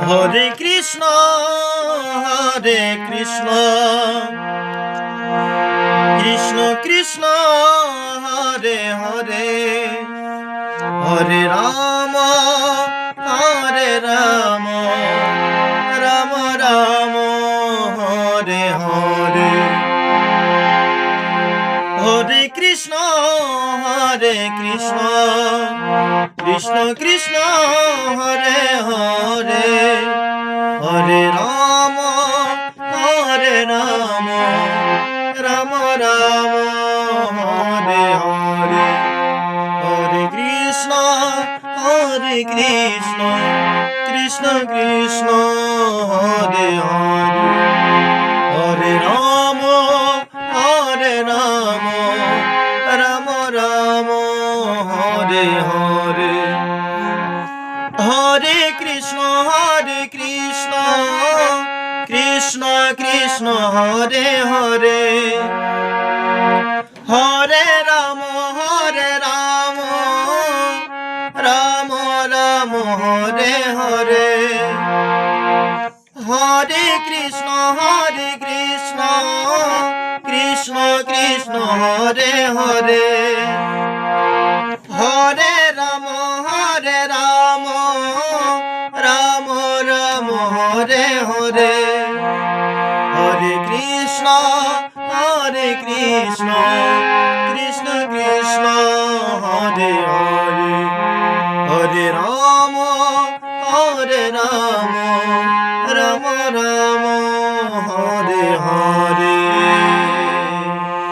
Hare Krishna Krishna Krishna Hare Hare, Hare Ram Ram Ram Hare Hare. Hare Krishna Krishna Krishna Hare Hare, Hare Ram Ram Ram Hare Hare. Hare Krishna Krishna Krishna Hare Hare, Hare Ram Ram Ram Hare Hare. Hare Krishna Krishna Krishna Hare Hare, Hare Ram Ram Ram Hare Hare. Hare Krishna Krishna Krishna Hare Hare, Hare Ram Ram Ram Hare Hare. Hare Krishna Krishna Krishna Hare Hare, Hare Ram